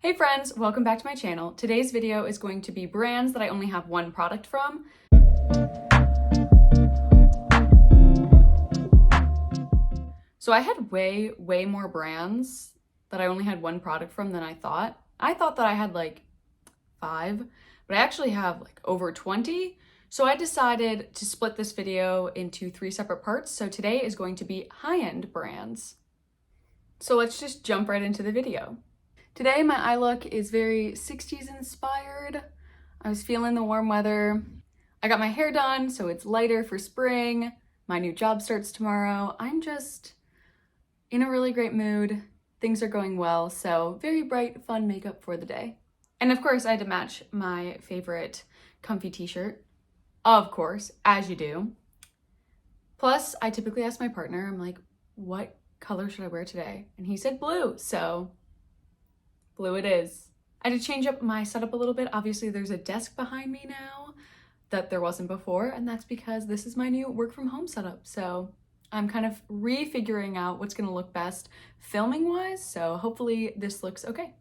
Hey friends, welcome back to my channel. Today's video is going to be brands that I only have one product from. So I had way more brands that I only had one product from than I thought. I thought that I had like 5, but I actually have like over 20. So I decided to split this video into 3 separate parts. So today is going to be high-end brands. So let's just jump right into the video. Today, my eye look is very 60s inspired. I was feeling the warm weather. I got my hair done, so it's lighter for spring. My new job starts tomorrow. I'm just in a really great mood. Things are going well, so very bright, fun makeup for the day. And of course, I had to match my favorite comfy t-shirt. Of course, as you do. Plus, I typically ask my partner, I'm like, what color should I wear today? And he said blue, so blue it is. I had to change up my setup a little bit. Obviously, there's a desk behind me now that there wasn't before, and that's because this is my new work from home setup. So I'm kind of refiguring out what's gonna look best filming wise, so hopefully this looks okay.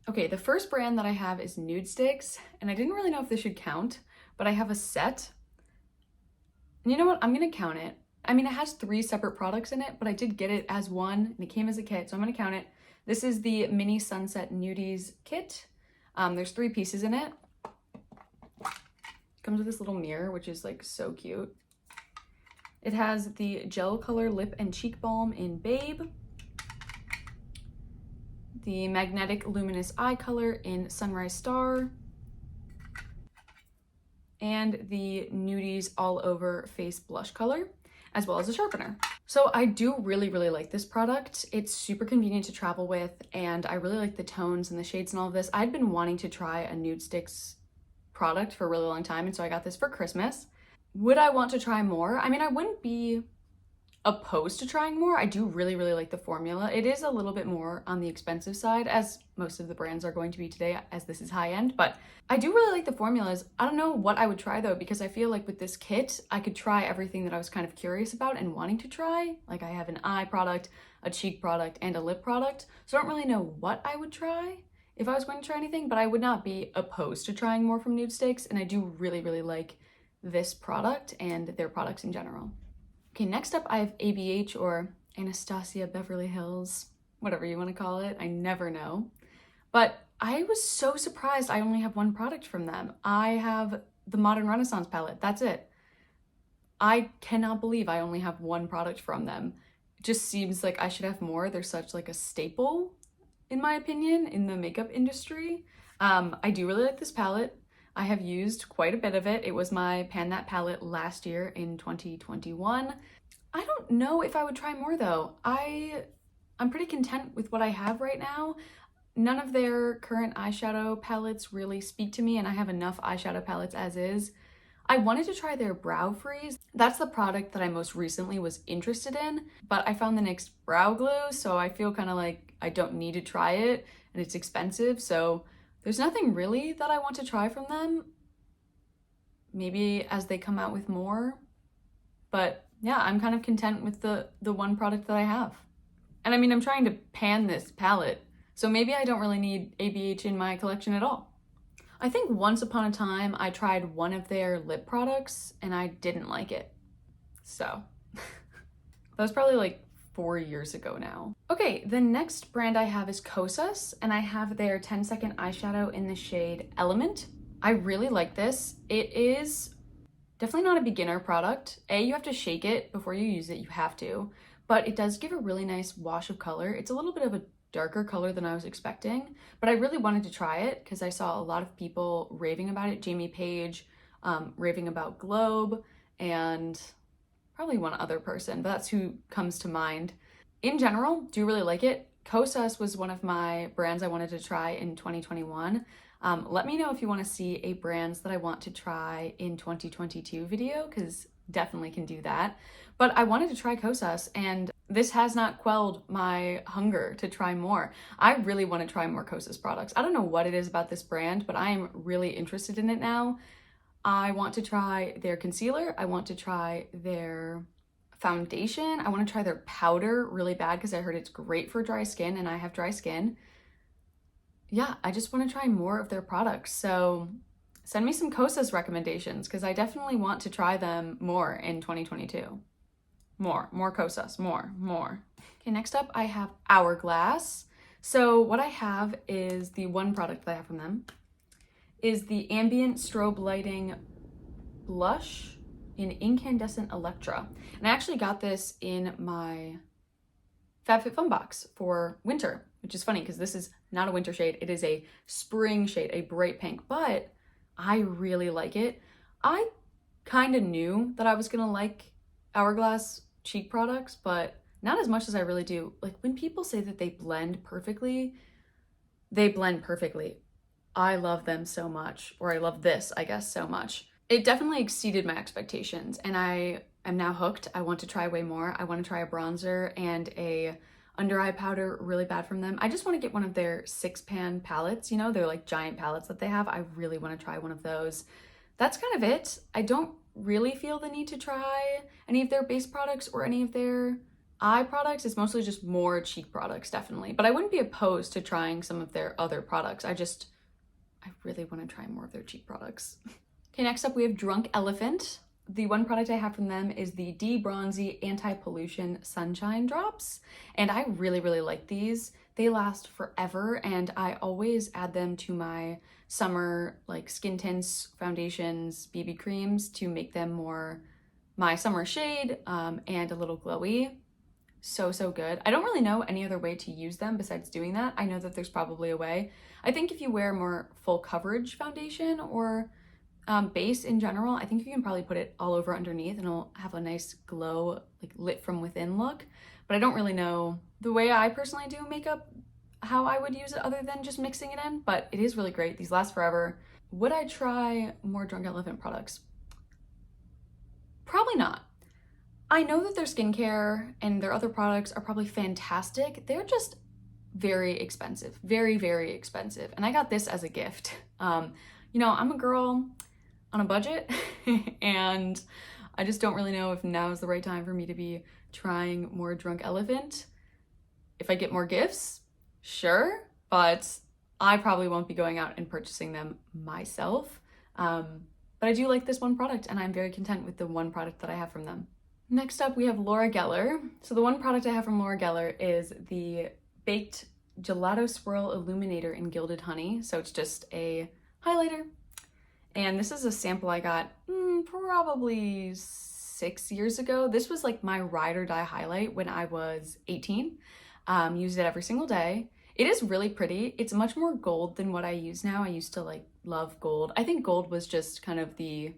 Okay, the first brand that I have is Nude Sticks, and I didn't really know if this should count, but I have a set. And you know what, I'm gonna count it. I mean, it has 3 separate products in it, but I did get it as one, and it came as a kit, so I'm gonna count it. This is the Mini Sunset Nudies kit. There's 3 pieces in it. Comes with this little mirror, which is like so cute. It has the gel color lip and cheek balm in Babe. The magnetic luminous eye color in Sunrise Star. And the Nudies all over face blush color, as well as a sharpener. So I do really like this product. It's super convenient to travel with, and I really like the tones and the shades and all of this. I'd been wanting to try a Nudestix product for a really long time, and so I got this for Christmas. Would I want to try more? I mean, I wouldn't be opposed to trying more. I do really like the formula. It is a little bit more on the expensive side, as most of the brands are going to be today, as this is high end, but I do really like the formulas. I don't know what I would try though, because I feel like with this kit, I could try everything that I was kind of curious about and wanting to try. Like I have an eye product, a cheek product, and a lip product, so I don't really know what I would try if I was going to try anything, but I would not be opposed to trying more from Nudestix, and I do really like this product and their products in general. Okay, next up I have ABH, or Anastasia Beverly Hills, whatever you want to call it. I never know. But I was so surprised I only have one product from them. I have the Modern Renaissance palette. That's it. I cannot believe I only have one product from them. It just seems like I should have more. They're such like a staple, in my opinion, in the makeup industry. I do really like this palette. I have used quite a bit of it. It was my Pan That palette last year in 2021. I don't know if I would try more though. I'm pretty content with what I have right now. None of their current eyeshadow palettes really speak to me, and I have enough eyeshadow palettes as is. I wanted to try their Brow Freeze. That's the product that I most recently was interested in, but I found the NYX Brow Glue, so I feel kind of like I don't need to try it, and it's expensive, so there's nothing really that I want to try from them. Maybe as they come out with more. But yeah, I'm kind of content with the one product that I have. And I mean, I'm trying to pan this palette, so maybe I don't really need ABH in my collection at all. I think once upon a time I tried one of their lip products and I didn't like it. So that was probably like 4 years ago now. Okay, the next brand I have is Kosas, and I have their 10-second eyeshadow in the shade Element. I really like this. It is definitely not a beginner product. You have to shake it before you use it, you have to, but it does give a really nice wash of color. It's a little bit of a darker color than I was expecting, but I really wanted to try it because I saw a lot of people raving about it. Jamie Page raving about Globe, and probably one other person, but that's who comes to mind. In general, do really like it. Kosas was one of my brands I wanted to try in 2021. Let me know if you want to see a brands that I want to try in 2022 video, because definitely can do that. But I wanted to try Kosas, and this has not quelled my hunger to try more. I really want to try more Kosas products. I don't know what it is about this brand, but I am really interested in it now. I want to try their concealer. I want to try their foundation. I want to try their powder really bad because I heard it's great for dry skin, and I have dry skin. yeah, I just want to try more of their products. So send me some Kosas recommendations because I definitely want to try them more in 2022. More Kosas, more. Okay, next up I have Hourglass. So what I have is the one product that I have from them is the Ambient Strobe Lighting Blush in Incandescent Electra. And I actually got this in my FabFitFun box for winter, which is funny because this is not a winter shade. It is a spring shade, a bright pink, but I really like it. I kind of knew that I was gonna like Hourglass cheek products, but not as much as I really do. Like when people say that they blend perfectly, they blend perfectly. I love them so much, or I love this, I guess, so much. It definitely exceeded my expectations and I am now hooked. I want to try way more. I want to try a bronzer and a under eye powder really bad from them. I just want to get one of their 6-pan palettes, you know, they're like giant palettes that they have. I really want to try one of those. That's kind of it. I don't really feel the need to try any of their base products or any of their eye products. It's mostly just more cheek products, definitely. But I wouldn't be opposed to trying some of their other products. I really want to try more of their cheek products. Okay, next up we have Drunk Elephant. The one product I have from them is the D-Bronzi Anti-Pollution Sunshine Drops. And I really, really like these. They last forever and I always add them to my summer like skin tints, foundations, BB creams to make them more my summer shade and a little glowy. So good. I don't really know any other way to use them besides doing that. I know that there's probably a way. I think if you wear more full coverage foundation or base in general, I think you can probably put it all over underneath and it'll have a nice glow, like lit from within look. But I don't really know the way I personally do makeup, how I would use it other than just mixing it in, but it is really great. These last forever. Would I try more Drunk Elephant products? Probably not. I know that their skincare and their other products are probably fantastic. They're just very expensive, very, very expensive. And I got this as a gift. You know, I'm a girl on a budget and I just don't really know if now is the right time for me to be trying more Drunk Elephant. If I get more gifts, sure, but I probably won't be going out and purchasing them myself. But I do like this one product and I'm very content with the one product that I have from them. Next up, we have Laura Geller. So the one product I have from Laura Geller is the Baked Gelato Swirl Illuminator in Gilded Honey. So it's just a highlighter. And this is a sample I got probably 6 years ago. This was like my ride or die highlight when I was 18. Used it every single day. It is really pretty. It's much more gold than what I use now. I used to like love gold. I think gold was just kind of the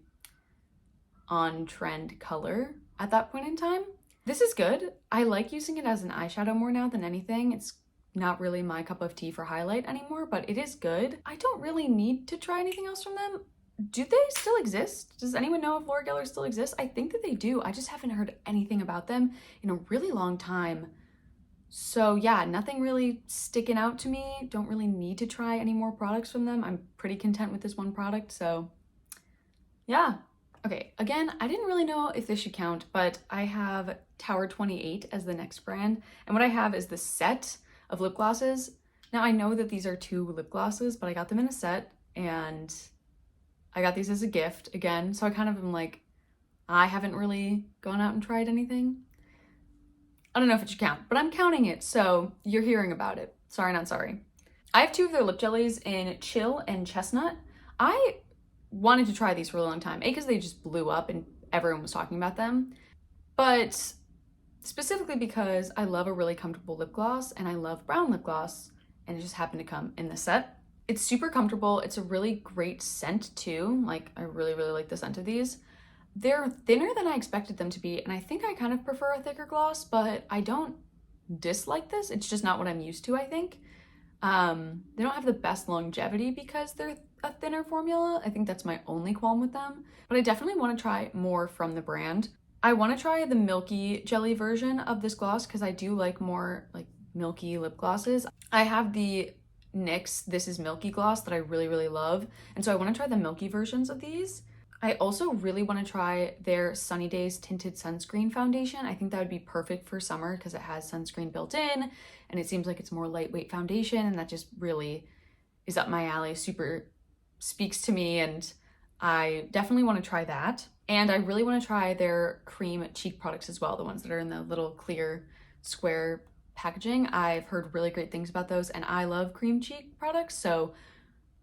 on-trend color at that point in time. This is good. I like using it as an eyeshadow more now than anything. It's not really my cup of tea for highlight anymore, but it is good. I don't really need to try anything else from them. Do they still exist? Does anyone know if Laura Geller still exists? I think that they do. I just haven't heard anything about them in a really long time. So yeah, nothing really sticking out to me. Don't really need to try any more products from them. I'm pretty content with this one product, so yeah. Okay, again, I didn't really know if this should count, but I have Tower 28 as the next brand. And what I have is the set of lip glosses. Now I know that these are 2 lip glosses, but I got them in a set and I got these as a gift again. So I kind of am like, I haven't really gone out and tried anything. I don't know if it should count, but I'm counting it. So you're hearing about it. Sorry, not sorry. I have 2 of their lip jellies in Chill and Chestnut. I wanted to try these for a long time, because they just blew up and everyone was talking about them, but specifically because I love a really comfortable lip gloss and I love brown lip gloss, and it just happened to come in the set. It's super comfortable. It's a really great scent too. Like I really, really like the scent of these. They're thinner than I expected them to be, and I think I kind of prefer a thicker gloss, but I don't dislike this. It's just not what I'm used to, I think. They don't have the best longevity because they're a thinner formula. I think that's my only qualm with them, but I definitely want to try more from the brand. I want to try the Milky jelly version of this gloss because I do like more like milky lip glosses. I have the NYX This Is Milky gloss that I really, really love, and so I want to try the Milky versions of these. I also really want to try their SunnyDays Tinted Sunscreen Foundation. I think that would be perfect for summer because it has sunscreen built in and it seems like it's more lightweight foundation, and that just really is up my alley, super speaks to me, and I definitely want to try that. And I really want to try their cream cheek products as well, the ones that are in the little clear square packaging. I've heard really great things about those, and I love cream cheek products. So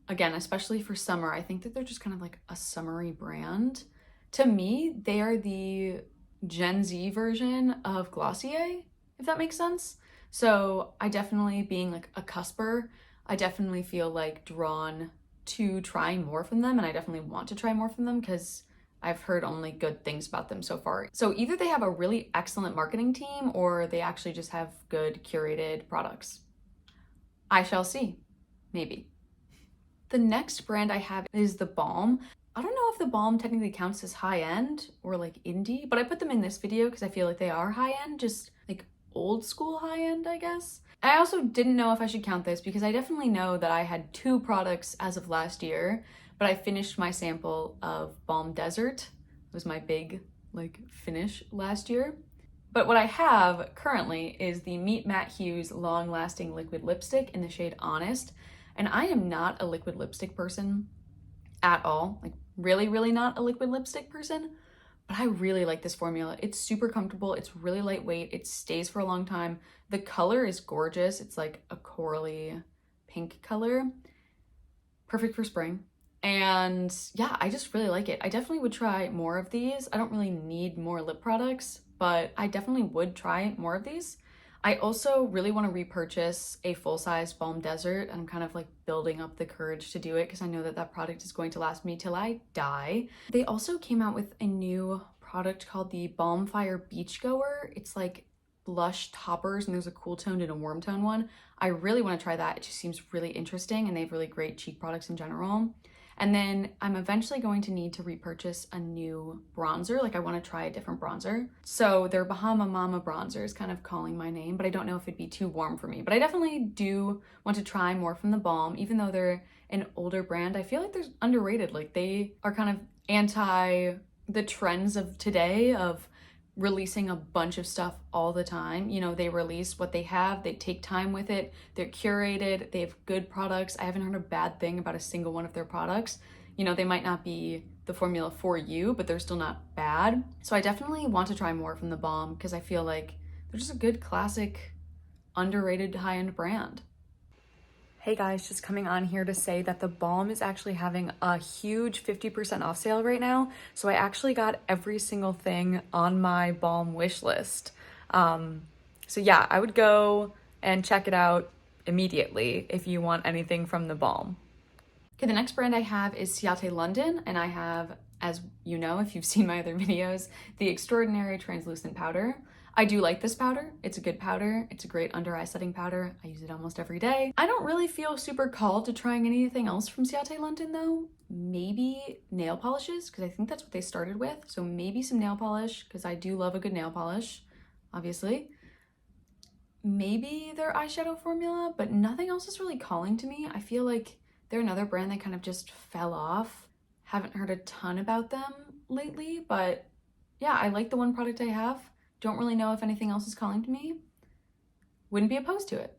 again, especially for summer, I think that they're just kind of like a summery brand. To me, they are the Gen Z version of Glossier, if that makes sense. So I definitely, being like a cusper, I definitely feel like drawn to trying more from them, and I definitely want to try more from them because I've heard only good things about them so far. So either they have a really excellent marketing team or they actually just have good curated products. I shall see, maybe. The next brand I have is the Balm. I don't know if the Balm technically counts as high-end or like indie, but I put them in this video because I feel like they are high-end, just like old school high-end, I guess. I also didn't know if I should count this because I definitely know that I had 2 products as of last year, but I finished my sample of Balm Desert. It was my big like finish last year. But what I have currently is the Meet Matte Hues Long Lasting Liquid Lipstick in the shade Honest. And I am not a liquid lipstick person at all. Like really, really not a liquid lipstick person. But I really like this formula. It's super comfortable. It's really lightweight. It stays for a long time. The color is gorgeous. It's like a corally pink color. Perfect for spring. And yeah, I just really like it. I definitely would try more of these. I don't really need more lip products, but I definitely would try more of these. I also really want to repurchase a full-size Balm Desert, and I'm kind of like building up the courage to do it because I know that that product is going to last me till I die. They also came out with a new product called the Balm Fire Beachgoer. It's like blush toppers, and there's a cool toned and a warm tone one. I really want to try that. It just seems really interesting, and they have really great cheek products in general. And then I'm eventually going to need to repurchase a new bronzer. Like I want to try a different bronzer. So their Bahama Mama bronzer is kind of calling my name, but I don't know if it'd be too warm for me. But I definitely do want to try more from the Balm, even though they're an older brand. I feel like they're underrated. Like they are kind of anti the trends of today of releasing a bunch of stuff all the time. You know, they release what they have, they take time with it, they're curated, they have good products. I haven't heard a bad thing about a single one of their products. You know, they might not be the formula for you, but they're still not bad. So I definitely want to try more from the Balm because I feel like they're just a good classic, underrated high-end brand. Hey guys, just coming on here to say that the Balm is actually having a huge 50% off sale right now. So I actually got every single thing on my Balm wish list. So yeah, I would go and check it out immediately if you want anything from the Balm. Okay, the next brand I have is Ciate London, and I have, as you know, if you've seen my other videos, the Extraordinary Translucent Powder. I do like this powder. It's a good powder. It's a great under eye setting powder. I use it almost every day. I don't really feel super called to trying anything else from Ciate London though. Maybe nail polishes, because I think that's what they started with. So maybe some nail polish, because I do love a good nail polish, obviously. Maybe their eyeshadow formula, but nothing else is really calling to me. I feel like they're another brand that kind of just fell off. Haven't heard a ton about them lately, but yeah, I like the one product I have. Don't really know if anything else is calling to me. Wouldn't be opposed to it.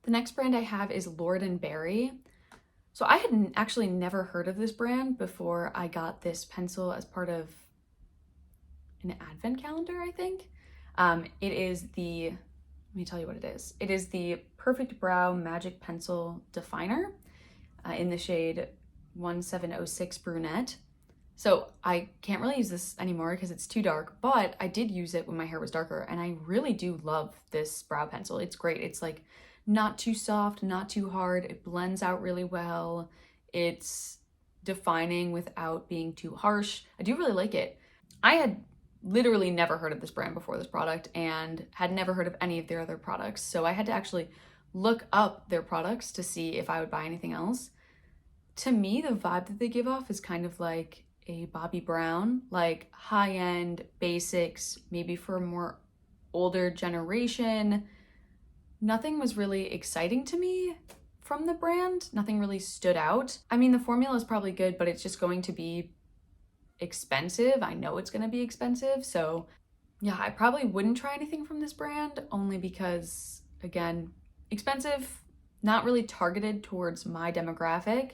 The next brand I have is Lord & Berry. So I had actually never heard of this brand before I got this pencil as part of an advent calendar, I think. It is the, let me tell you what it is. It is the Perfect Brow Magic Pencil Definer in the shade 1706 Brunette. So I can't really use this anymore because it's too dark, but I did use it when my hair was darker, and I really do love this brow pencil. It's great. It's like not too soft, not too hard. It blends out really well. It's defining without being too harsh. I do really like it. I had literally never heard of this brand before this product and had never heard of any of their other products. So I had to actually look up their products to see if I would buy anything else. To me, the vibe that they give off is kind of like a Bobbi Brown, like high-end basics, maybe for a more older generation. Nothing was really exciting to me from the brand. Nothing really stood out. I mean, the formula is probably good, but it's just going to be expensive. I know it's going to be expensive. So yeah, I probably wouldn't try anything from this brand only because, again, expensive not really targeted towards my demographic.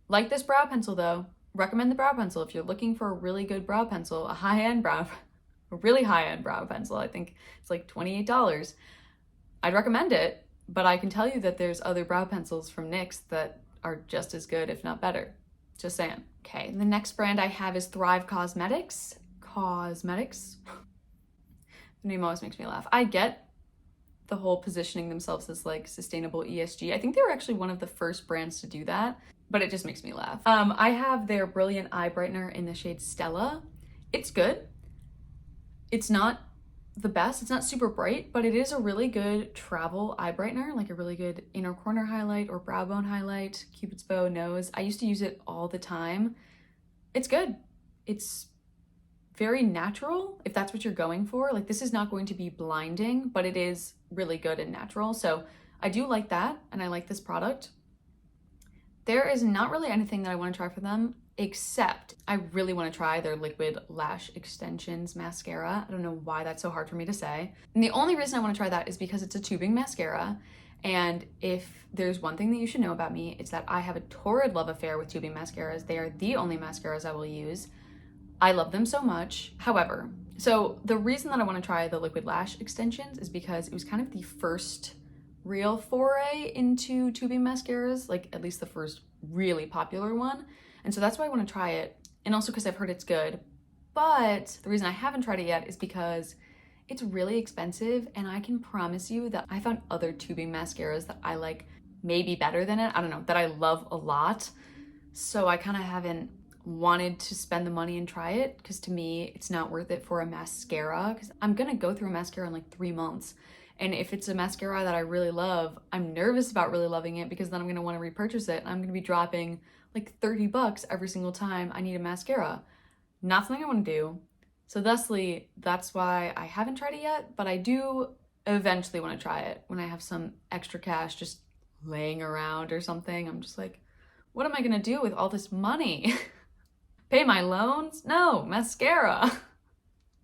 Like this brow pencil though. Recommend the brow pencil if you're looking for a really good brow pencil, a really high-end brow pencil. I think it's like $28. I'd recommend it, but I can tell you that there's other brow pencils from NYX that are just as good, if not better. Just saying. Okay, the next brand I have is Thrive Cosmetics. Cosmetics. The name always makes me laugh. I get the whole positioning themselves as like sustainable ESG. I think they were actually one of the first brands to do that, but it just makes me laugh. I have their Brilliant Eye Brightener in the shade Stella. It's good. It's not the best. It's not super bright, but it is a really good travel eye brightener, like a really good inner corner highlight or brow bone highlight, Cupid's bow, nose. I used to use it all the time. It's good. It's very natural, if that's what you're going for. Like, this is not going to be blinding, but it is really good and natural. So I do like that, and I like this product. There is not really anything that I want to try for them, except I really want to try their Liquid Lash Extensions mascara. I don't know why that's so hard for me to say. And the only reason I want to try that is because it's a tubing mascara. And if there's one thing that you should know about me, it's that I have a torrid love affair with tubing mascaras. They are the only mascaras I will use. I love them so much. However, so the reason that I want to try the Liquid Lash Extensions is because it was kind of the first real foray into tubing mascaras, like at least the first really popular one. And so that's why I want to try it. And also because I've heard it's good. But the reason I haven't tried it yet is because it's really expensive, and I can promise you that I found other tubing mascaras that I like maybe better than it. I don't know, that I love a lot. So I kind of haven't wanted to spend the money and try it, because to me, it's not worth it for a mascara, because I'm going to go through a mascara in like 3 months. And if it's a mascara that I really love, I'm nervous about really loving it, because then I'm going to want to repurchase it. I'm going to be dropping like $30 every single time I need a mascara. Not something I want to do. So thusly, that's why I haven't tried it yet, but I do eventually want to try it when I have some extra cash just laying around or something. I'm just like, what am I going to do with all this money? Pay my loans? No, mascara.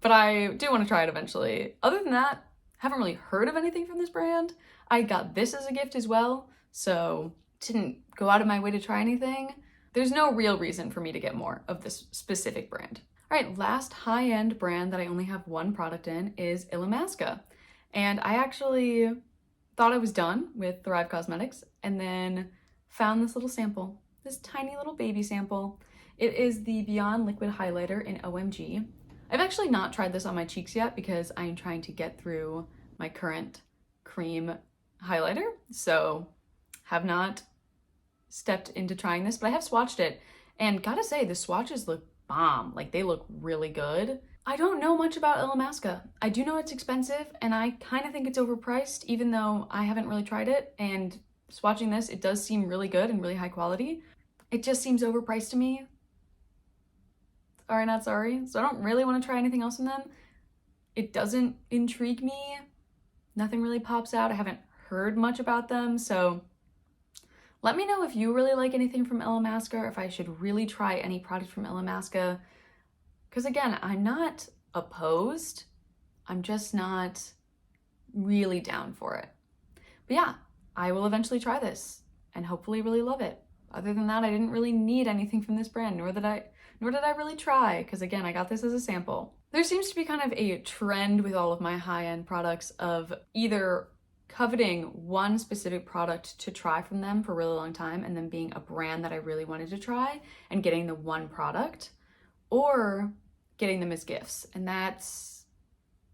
But I do want to try it eventually. Other than that, haven't really heard of anything from this brand. I got this as a gift as well, so didn't go out of my way to try anything. There's no real reason for me to get more of this specific brand. All right, last high-end brand that I only have one product in is Illamasqua. And I actually thought I was done with Thrive Cosmetics and then found this little sample, this tiny little baby sample. It is the Beyond Liquid Highlighter in OMG. I've actually not tried this on my cheeks yet because I am trying to get through my current cream highlighter, so have not stepped into trying this, but I have swatched it, and gotta say, the swatches look bomb. Like, they look really good. I don't know much about Illamasqua. I do know it's expensive, and I kind of think it's overpriced, even though I haven't really tried it, and swatching this, it does seem really good and really high quality. It just seems overpriced to me. Sorry, not sorry. So I don't really want to try anything else from them. It doesn't intrigue me. Nothing really pops out. I haven't heard much about them, so let me know if you really like anything from Illamasqua, or if I should really try any product from Illamasqua. Because again, I'm not opposed. I'm just not really down for it. But yeah, I will eventually try this and hopefully really love it. Other than that, I didn't really need anything from this brand, nor did I really try, because again, I got this as a sample. There seems to be kind of a trend with all of my high-end products of either coveting one specific product to try from them for a really long time and then being a brand that I really wanted to try and getting the one product, or getting them as gifts. And that's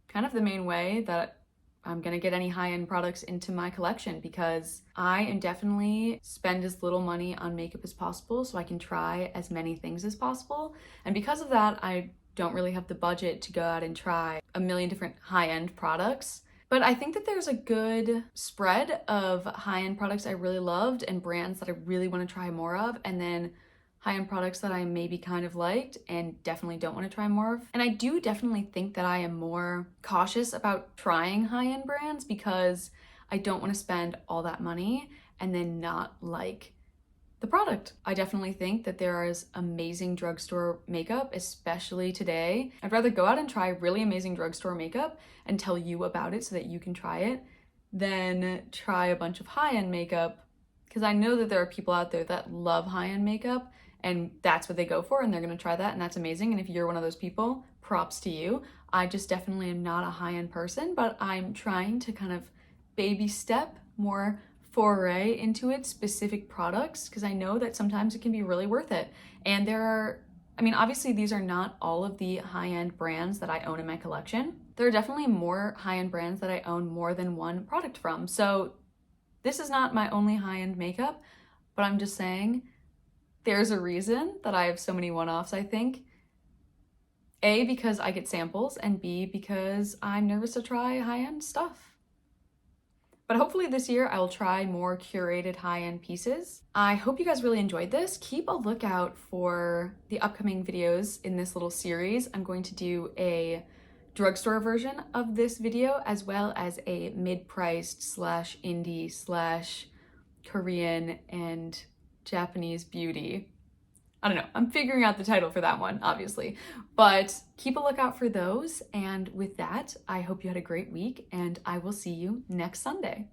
kind of the main way that I'm gonna get any high-end products into my collection, because I am definitely spend as little money on makeup as possible so I can try as many things as possible. And because of that, I don't really have the budget to go out and try a million different high-end products. But I think that there's a good spread of high-end products I really loved and brands that I really want to try more of, and then high-end products that I maybe kind of liked and definitely don't want to try more of. And I do definitely think that I am more cautious about trying high-end brands because I don't want to spend all that money and then not like the product. I definitely think that there is amazing drugstore makeup, especially today. I'd rather go out and try really amazing drugstore makeup and tell you about it so that you can try it then try a bunch of high-end makeup, because I know that there are people out there that love high-end makeup and that's what they go for and they're gonna try that and that's amazing. And if you're one of those people, props to you. I just definitely am not a high-end person, but I'm trying to kind of baby step more foray into it, specific products, because I know that sometimes it can be really worth it. And there are, I mean, obviously these are not all of the high-end brands that I own in my collection. There are definitely more high-end brands that I own more than one product from. So this is not my only high-end makeup, but I'm just saying there's a reason that I have so many one-offs, I think. A, because I get samples, and B, because I'm nervous to try high-end stuff. But hopefully this year I will try more curated high-end pieces. I hope you guys really enjoyed this. Keep a lookout for the upcoming videos in this little series. I'm going to do a drugstore version of this video, as well as a mid-priced slash indie slash Korean and Japanese beauty. I don't know, I'm figuring out the title for that one, obviously. But keep a lookout for those. And with that, I hope you had a great week and I will see you next Sunday.